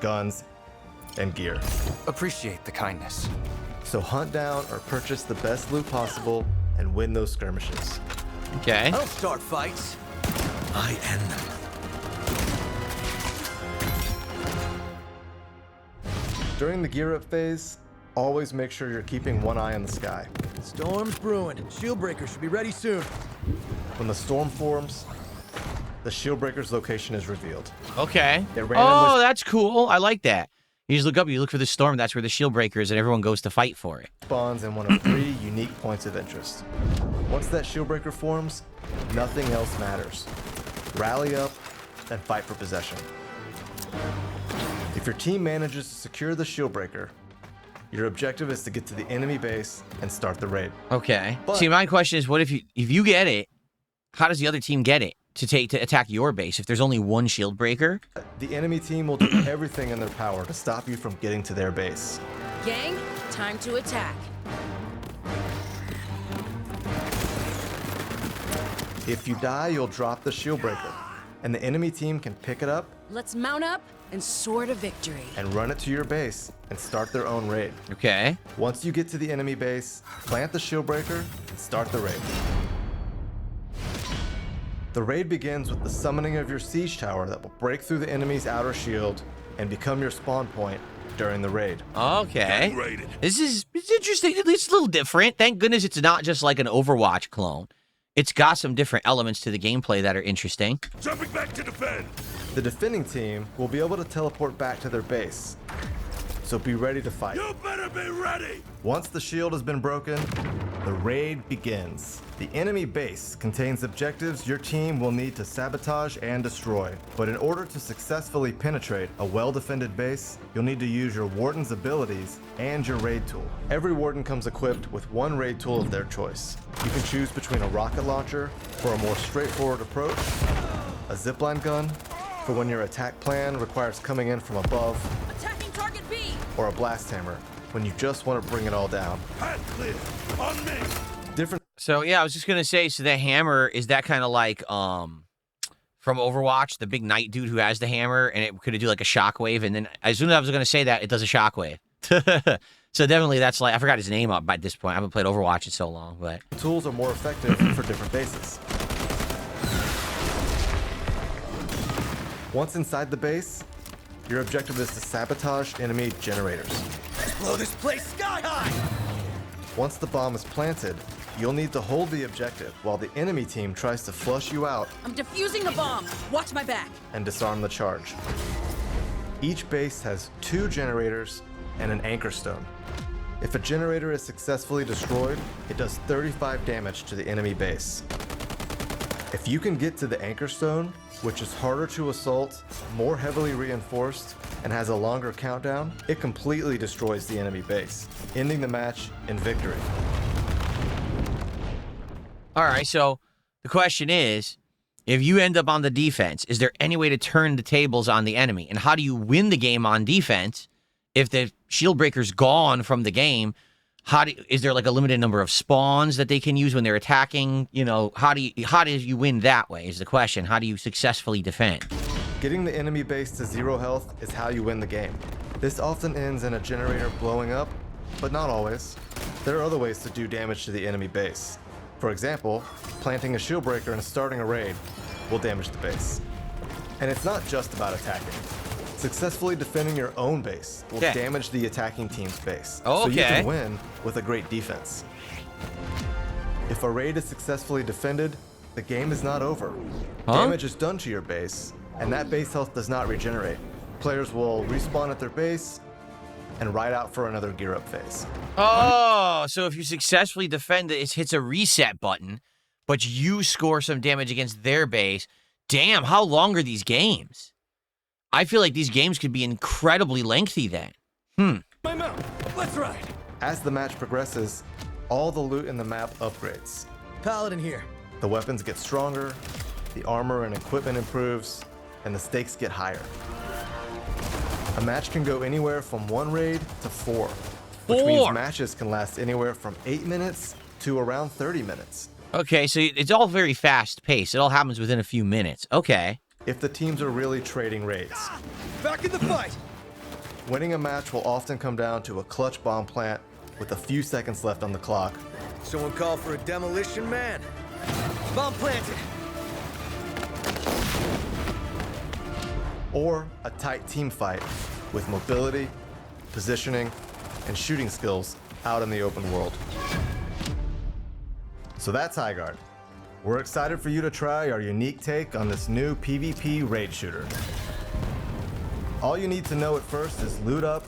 guns, and gear. Appreciate the kindness. So hunt down or purchase the best loot possible and win those skirmishes. Okay. I don't start fights. I end them. During the gear up phase, always make sure you're keeping one eye on the sky. Storm's brewing. Shield breaker should be ready soon. When the storm forms, the shield breaker's location is revealed. Okay. It randomly- Oh, that's cool. I like that. You just look up, you look for the storm, that's where the shield breaker is, and everyone goes to fight for it. Spawns in one of 3 unique points of interest. Once that shield breaker forms, nothing else matters. Rally up and fight for possession. If your team manages to secure the shield breaker, your objective is to get to the enemy base and start the raid. Okay. But- See, my question is, what if you get it, how does the other team get it to attack your base if there's only one shield breaker? The enemy team will do everything in their power to stop you from getting to their base. Gang, time to attack. If you die, you'll drop the shield breaker, and the enemy team can pick it up Let's mount up and soar to victory. and run it to your base and start their own raid. Okay. Once you get to the enemy base, plant the shield breaker and start the raid. The raid begins with the summoning of your siege tower that will break through the enemy's outer shield and become your spawn point during the raid. Okay. Getting raided. It's interesting. At least a little different. Thank goodness it's not just like an Overwatch clone. It's got some different elements to the gameplay that are interesting. Jumping back to defend. The defending team will be able to teleport back to their base, so be ready to fight. You better be ready. Once the shield has been broken, the raid begins. The enemy base contains objectives your team will need to sabotage and destroy. But in order to successfully penetrate a well-defended base, you'll need to use your Warden's abilities and your raid tool. Every Warden comes equipped with one raid tool of their choice. You can choose between a rocket launcher for a more straightforward approach, a zipline gun for when your attack plan requires coming in from above, Attacking target B. or a blast hammer when you just want to bring it all down. Path clear. On me. Different So yeah, I was just gonna say, so the hammer, is that kind of like from Overwatch, the big knight dude who has the hammer, and it could do like a shockwave, and then as soon as I was gonna say that, it does a shockwave. So definitely that's like, I forgot his name up by this point. I haven't played Overwatch in so long, but tools are more effective for different bases. Once inside the base, your objective is to sabotage enemy generators. Blow this place sky high! Once the bomb is planted, you'll need to hold the objective while the enemy team tries to flush you out I'm defusing the bomb. Watch my back. and disarm the charge. Each base has 2 generators and an anchor stone. If a generator is successfully destroyed, it does 35 damage to the enemy base. If you can get to the anchor stone, which is harder to assault, more heavily reinforced, and has a longer countdown, it completely destroys the enemy base, ending the match in victory. all right. So the question is, if you end up on the defense, is there any way to turn the tables on the enemy? And how do you win the game on defense if the shield breaker's gone from the game, is there like a limited number of spawns that they can use when they're attacking? You know, how do you win that way is the question. How do you successfully defend? Getting the enemy base to 0 health is how you win the game. This often ends in a generator blowing up, but not always. There are other ways to do damage to the enemy base. For example, planting a shield breaker and starting a raid will damage the base. And it's not just about attacking. Successfully defending your own base will damage the attacking team's base. So you can win with a great defense. If a raid is successfully defended, the game is not over. Damage is done to your base, and that base health does not regenerate. Players will respawn at their base and ride out for another gear up phase. Oh, so if you successfully defend it, it hits a reset button, but you score some damage against their base. Damn, how long are these games? I feel like these games could be incredibly lengthy then. My mount. Let's ride. As the match progresses, all the loot in the map upgrades. Paladin here. The weapons get stronger, the armor and equipment improves, and the stakes get higher. A match can go anywhere from 1 raid to 4, which means matches can last anywhere from 8 minutes to around 30 minutes. Okay, so it's all very fast-paced. It all happens within a few minutes. Okay. If the teams are really trading raids. Back in the fight. Winning a match will often come down to a clutch bomb plant with a few seconds left on the clock. Someone call for a demolition man. Bomb planted. Or a tight team fight with mobility, positioning, and shooting skills out in the open world. So that's Highguard. We're excited for you to try our unique take on this new PvP raid shooter. All you need to know at first is loot up,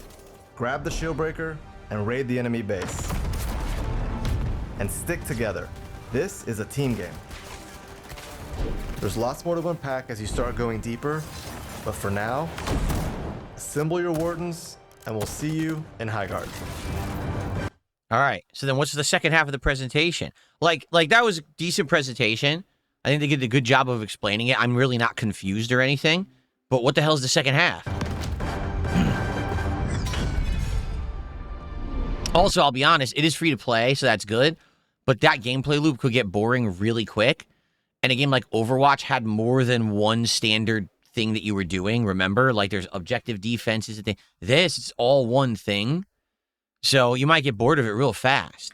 grab the shield breaker, and raid the enemy base. And stick together. This is a team game. There's lots more to unpack as you start going deeper, but for now, assemble your wardens, and we'll see you in Highguard. All right. So then what's the second half of the presentation? Like that was a decent presentation. I think they did a good job of explaining it. I'm really not confused or anything. But what the hell is the second half? Also, I'll be honest, it is free to play, so that's good. But that gameplay loop could get boring really quick. And a game like Overwatch had more than one standard thing that you were doing. Remember? Like there's objective defenses and things. This is all one thing. So you might get bored of it real fast.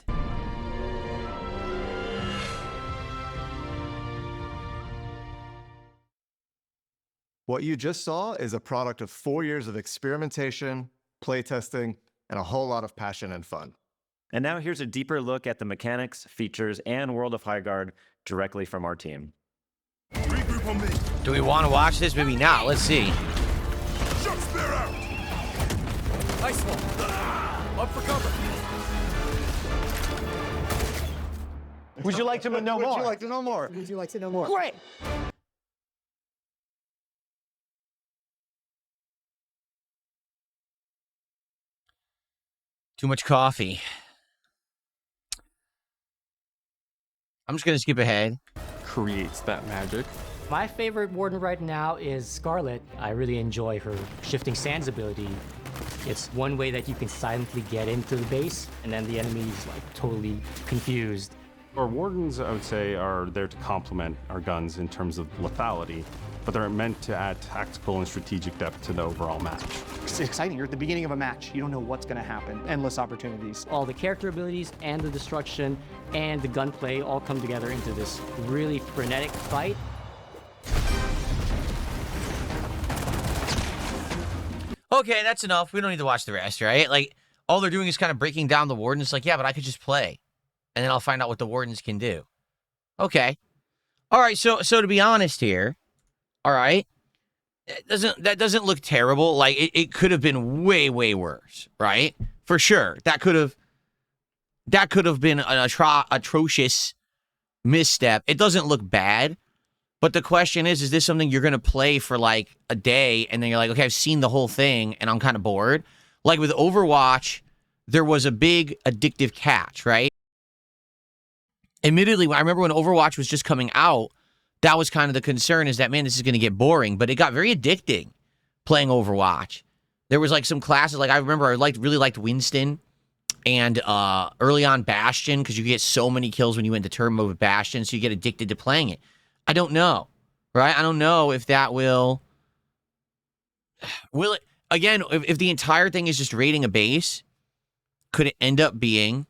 What you just saw is a product of 4 years of experimentation, playtesting, and a whole lot of passion and fun. And now here's a deeper look at the mechanics, features, and world of Highguard directly from our team. Regroup on me. Do we want to watch this? Maybe not. Let's see. Shock spear out. Ice wall. Up for cover. Would you like to know more? Would you like to know more? Would you like to know more? Great. Too much coffee. I'm just going to skip ahead. Creates that magic. My favorite warden right now is Scarlet. I really enjoy her shifting sands ability. It's one way that you can silently get into the base, and then the enemy's like totally confused. Our wardens, I would say, are there to complement our guns in terms of lethality, but they're meant to add tactical and strategic depth to the overall match. It's exciting. You're at the beginning of a match. You don't know what's going to happen. Endless opportunities. All the character abilities and the destruction and the gunplay all come together into this really frenetic fight. Okay, that's enough. We don't need to watch the rest, right? Like, all they're doing is kind of breaking down the wardens. Like, yeah, but I could just play. And then I'll find out what the wardens can do. Okay. All right, so to be honest here, all right, that doesn't look terrible. Like, it could have been way, way worse, right? For sure. That could have been an atrocious misstep. It doesn't look bad. But the question is this something you're going to play for like a day and then you're like, okay, I've seen the whole thing and I'm kind of bored? Like with Overwatch, there was a big addictive catch, right? Admittedly, I remember when Overwatch was just coming out, that was kind of the concern is that, man, this is going to get boring. But it got very addicting playing Overwatch. There was like some classes, like I remember I really liked Winston and early on Bastion, because you get so many kills when you went to turn mode with Bastion, so you get addicted to playing it. I don't know, right? I don't know if that will it, again, if the entire thing is just raiding a base, could it end up being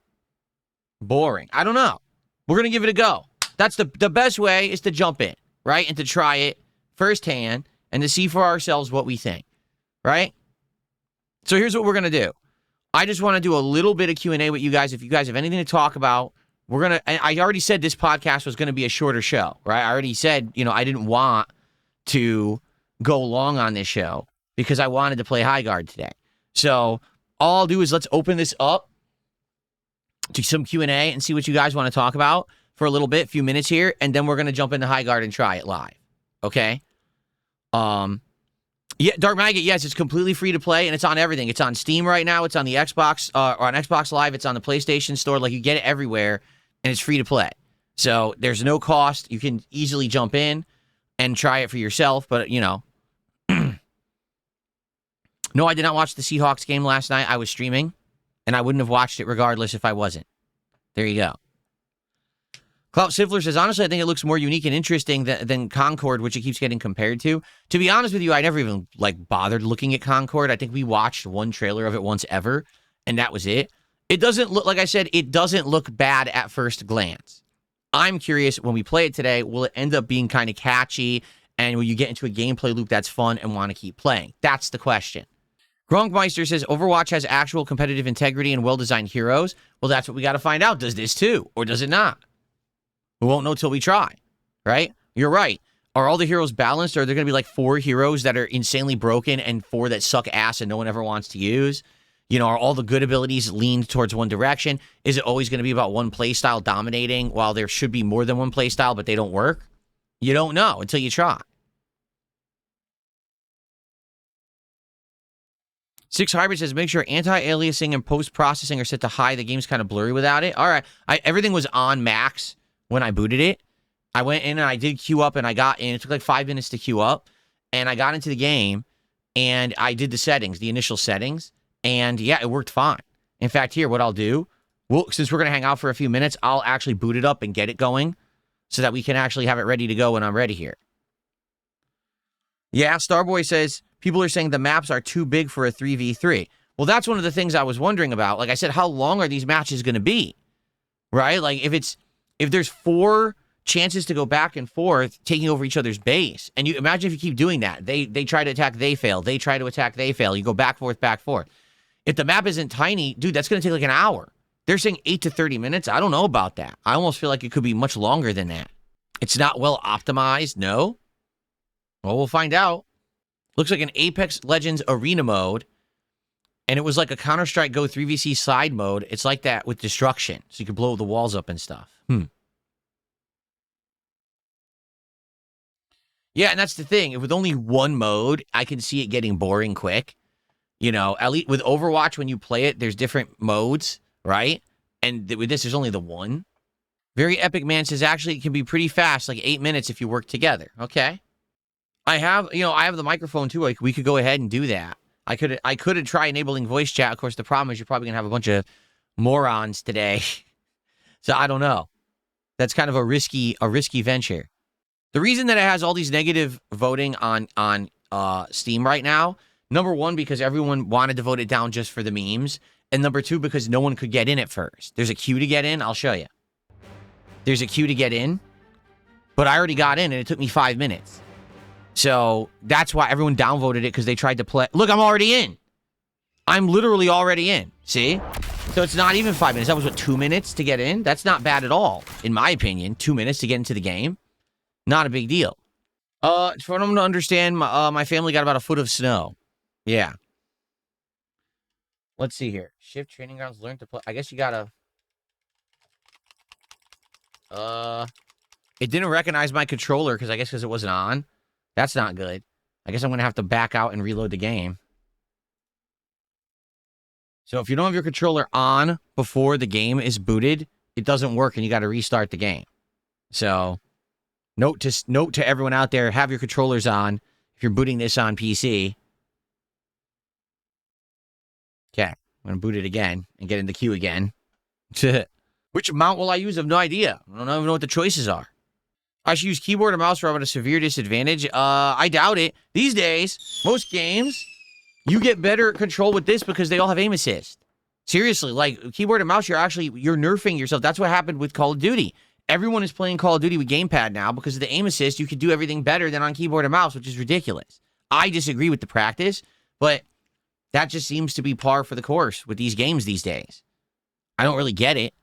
boring? I don't know. We're going to give it a go. That's the best way is to jump in, right? And to try it firsthand and to see for ourselves what we think, right? So here's what we're going to do. I just want to do a little bit of Q&A with you guys. If you guys have anything to talk about, we're going to, I already said this podcast was going to be a shorter show, right? I already said, I didn't want to go long on this show because I wanted to play Highguard today. So all I'll do is let's open this up to some Q&A and see what you guys want to talk about for a little bit, few minutes here, and then we're going to jump into Highguard and try it live. Okay? Yeah, Dark Maggot, yes, it's completely free to play, and it's on everything. It's on Steam right now. It's on the Xbox, or on Xbox Live. It's on the PlayStation Store. Like, you get it everywhere, and it's free to play. So there's no cost. You can easily jump in and try it for yourself, but, No, I did not watch the Seahawks game last night. I was streaming, and I wouldn't have watched it regardless if I wasn't. There you go. Clout Siffler says, honestly, I think it looks more unique and interesting than Concord, which it keeps getting compared to. To be honest with you, I never even, bothered looking at Concord. I think we watched one trailer of it once ever, and that was it. It doesn't look, like I said, it doesn't look bad at first glance. I'm curious, when we play it today, will it end up being kind of catchy, and will you get into a gameplay loop that's fun and want to keep playing? That's the question. Gronkmeister says, Overwatch has actual competitive integrity and well-designed heroes. Well, that's what we got to find out. Does this too, or does it not? We won't know till we try, right? You're right. Are all the heroes balanced, or are there going to be 4 heroes that are insanely broken and 4 that suck ass and no one ever wants to use? Are all the good abilities leaned towards one direction? Is it always going to be about one playstyle dominating while there should be more than one playstyle, but they don't work? You don't know until you try. Six Hybrid says, make sure anti-aliasing and post-processing are set to high. The game's kind of blurry without it. All right. Everything was on max when I booted it. I went in and I did queue up and I got in. It took 5 minutes to queue up. And I got into the game and I did the settings, the initial settings. And yeah, it worked fine. In fact, here, what I'll do, since we're going to hang out for a few minutes, I'll actually boot it up and get it going so that we can actually have it ready to go when I'm ready here. Yeah, Starboy says, people are saying the maps are too big for a 3v3. Well, that's one of the things I was wondering about. Like I said, how long are these matches going to be? Right? If there's 4 chances to go back and forth, taking over each other's base, and you imagine if you keep doing that, they try to attack, they fail. They try to attack, they fail. You go back, forth, back, forth. If the map isn't tiny, dude, that's going to take an hour. They're saying 8 to 30 minutes. I don't know about that. I almost feel like it could be much longer than that. It's not well optimized, no? Well, we'll find out. Looks like an Apex Legends arena mode, and it was like a Counter-Strike Go 3vC side mode. It's like that with destruction, so you can blow the walls up and stuff. Yeah, and that's the thing. With only one mode, I can see it getting boring quick. At least with Overwatch, when you play it, there's different modes, right? And with this, there's only the one. Very Epic Man says, actually, it can be pretty fast, 8 minutes if you work together. Okay. I have the microphone too. We could go ahead and do that. I could try enabling voice chat. Of course, the problem is you're probably gonna have a bunch of morons today. So I don't know. That's kind of a risky venture. The reason that it has all these negative voting on Steam right now, number 1, because everyone wanted to vote it down just for the memes, and number 2, because no one could get in at first. There's a queue to get in. I'll show you. There's a queue to get in, but I already got in, and it took me 5 minutes. So that's why everyone downvoted it, because they tried to play. Look, I'm already in. I'm literally already in. See? So it's not even 5 minutes. That was, 2 minutes to get in? That's not bad at all, in my opinion. 2 minutes to get into the game. Not a big deal. For them to understand, my family got about a foot of snow. Yeah. Let's see here. Shift training grounds, learn to play. I guess you gotta... It didn't recognize my controller, because it wasn't on. That's not good. I guess I'm going to have to back out and reload the game. So if you don't have your controller on before the game is booted, it doesn't work and you got to restart the game. So note to everyone out there, have your controllers on if you're booting this on PC. Okay, I'm going to boot it again and get in the queue again. Which mount will I use? I have no idea. I don't even know what the choices are. I should use keyboard or mouse or I'm at a severe disadvantage. I doubt it. These days, most games, you get better control with this because they all have aim assist. Seriously, like, keyboard and mouse, you're nerfing yourself. That's what happened with Call of Duty. Everyone is playing Call of Duty with gamepad now because of the aim assist. You can do everything better than on keyboard and mouse, which is ridiculous. I disagree with the practice, but that just seems to be par for the course with these games these days. I don't really get it.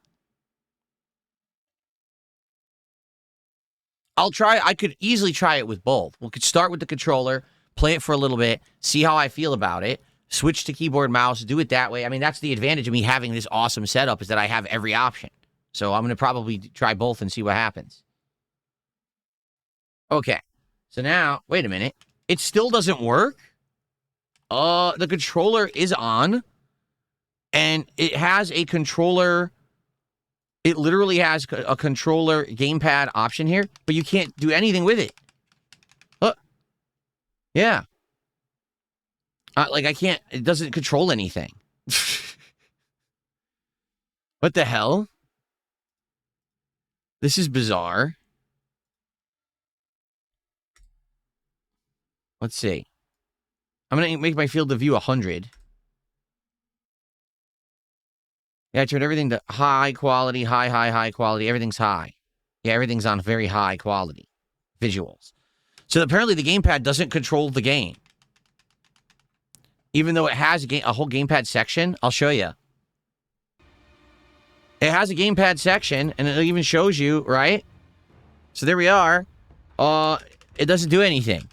I could easily try it with both. We could start with the controller, play it for a little bit, see how I feel about it, switch to keyboard, mouse, do it that way. I mean, that's the advantage of me having this awesome setup is that I have every option. So I'm going to probably try both and see what happens. Okay. So now, wait a minute. It still doesn't work? The controller is on, and it has a controller. It literally has a controller gamepad option here, but you can't do anything with it. Yeah. I can't, it doesn't control anything. What the hell? This is bizarre. Let's see. I'm going to make my field of view 100. Yeah, I turned everything to high quality, high quality. Everything's high. Yeah, everything's on very high quality visuals. So apparently the gamepad doesn't control the game. Even though it has a whole gamepad section, I'll show you. It has a gamepad section, and it even shows you, right? So there we are. It doesn't do anything.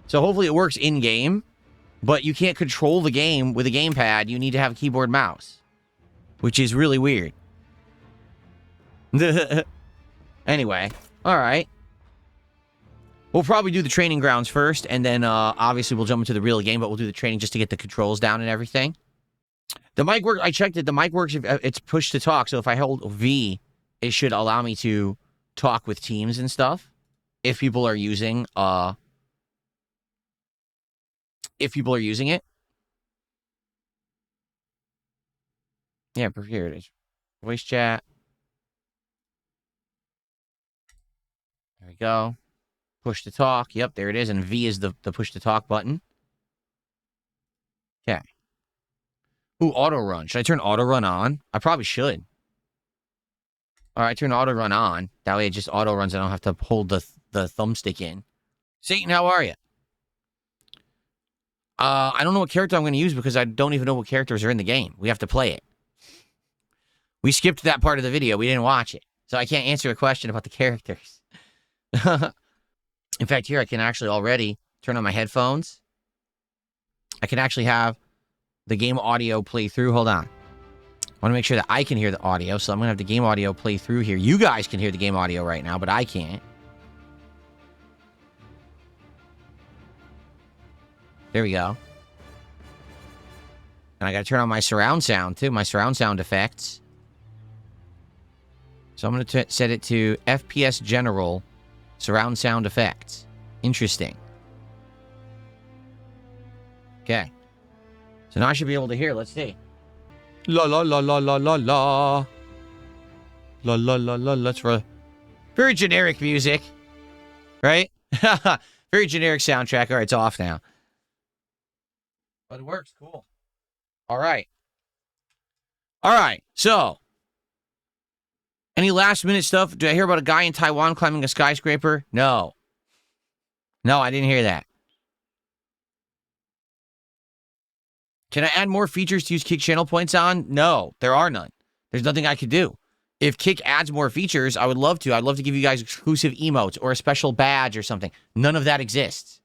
So hopefully it works in-game, but you can't control the game with a gamepad. You need to have a keyboard mouse, which is really weird. Anyway, all right. We'll probably do the training grounds first, and then obviously we'll jump into the real game, but we'll do the training just to get the controls down and everything. The mic works. I checked it. The mic works if it's push to talk. So if I hold V, it should allow me to talk with teams and stuff. If people are using it. Yeah, here it is. Voice chat. There we go. Push to talk. Yep, there it is. And V is the push to talk button. Okay. Ooh, auto run. Should I turn auto run on? I probably should. All right, turn auto run on. That way it just auto runs. I don't have to hold the thumbstick in. Satan, how are you? I don't know what character I'm going to use because I don't even know what characters are in the game. We have to play it. We skipped that part of the video. We didn't watch it. So I can't answer a question about the characters. In fact, here I can actually already turn on my headphones. I can actually have the game audio play through. Hold on. I want to make sure that I can hear the audio, so I'm going to have the game audio play through here. You guys can hear the game audio right now, but I can't. There we go. And I got to turn on my surround sound, too. My surround sound effects. So I'm going to set it to FPS General Surround Sound Effects. Interesting. Okay. So now I should be able to hear. Let's see. La la la la la la la. La la la la. Let's roll. Very generic music. Right? Very generic soundtrack. All right, it's off now. But it works. Cool. All right. All right. So, any last minute stuff? Did I hear about a guy in Taiwan climbing a skyscraper? No. No, I didn't hear that. Can I add more features to use Kick channel points on? No, there are none. There's nothing I could do. If Kick adds more features, I would love to. I'd love to give you guys exclusive emotes or a special badge or something. None of that exists.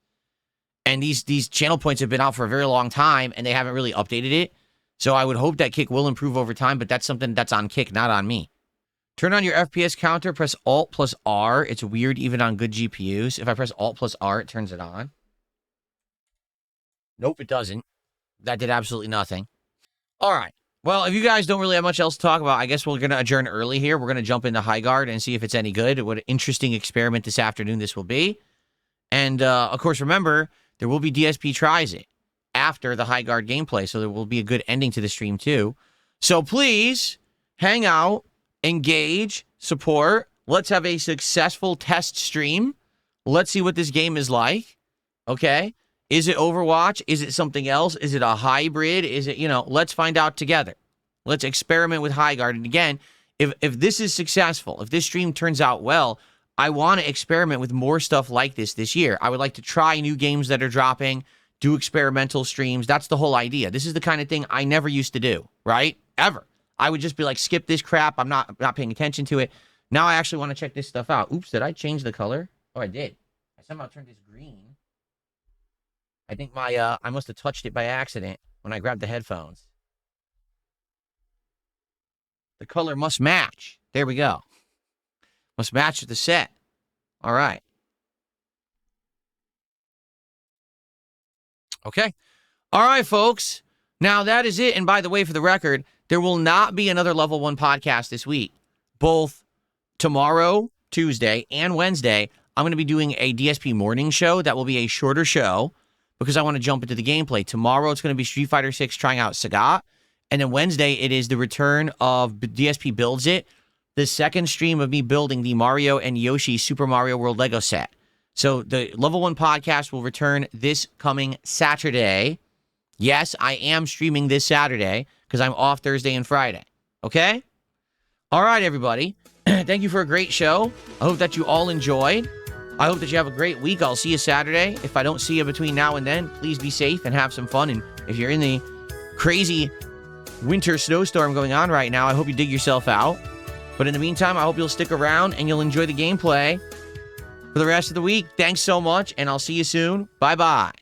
And these channel points have been out for a very long time, and they haven't really updated it. So I would hope that Kick will improve over time, but that's something that's on Kick, not on me. Turn on your FPS counter, press Alt plus R. It's weird even on good GPUs. If I press Alt plus R, it turns it on. Nope, it doesn't. That did absolutely nothing. All right. Well, if you guys don't really have much else to talk about, I guess we're going to adjourn early here. We're going to jump into Highguard and see if it's any good. What an interesting experiment this afternoon this will be. And, of course, remember, there will be DSP Tries It after the Highguard gameplay, so there will be a good ending to the stream too. So please hang out, engage, support. Let's have a successful test stream. Let's see what this game is like. Okay? Is it Overwatch? Is it something else? Is it a hybrid? Is it, let's find out together. Let's experiment with Highguard. And again, if this is successful, if this stream turns out well, I want to experiment with more stuff like this year. I would like to try new games that are dropping, do experimental streams. That's the whole idea. This is the kind of thing I never used to do, right? Ever. I would just be like, skip this crap. I'm not paying attention to it. Now I actually want to check this stuff out. Oops, did I change the color? Oh, I did. I somehow turned this green. I think I must have touched it by accident when I grabbed the headphones. The color must match. There we go. Must match with the set. All right. Okay. All right, folks. Now that is it. And by the way, for the record, there will not be another Level 1 podcast this week. Both tomorrow, Tuesday, and Wednesday, I'm going to be doing a DSP morning show. That will be a shorter show because I want to jump into the gameplay. Tomorrow, it's going to be Street Fighter 6 trying out Sagat. And then Wednesday, it is the return of DSP Builds It, the second stream of me building the Mario and Yoshi Super Mario World Lego set. So the Level 1 podcast will return this coming Saturday. Yes, I am streaming this Saturday because I'm off Thursday and Friday. Okay? All right, everybody. Thank you for a great show. I hope that you all enjoyed. I hope that you have a great week. I'll see you Saturday. If I don't see you between now and then, please be safe and have some fun. And if you're in the crazy winter snowstorm going on right now, I hope you dig yourself out. But in the meantime, I hope you'll stick around and you'll enjoy the gameplay for the rest of the week. Thanks so much, and I'll see you soon. Bye-bye.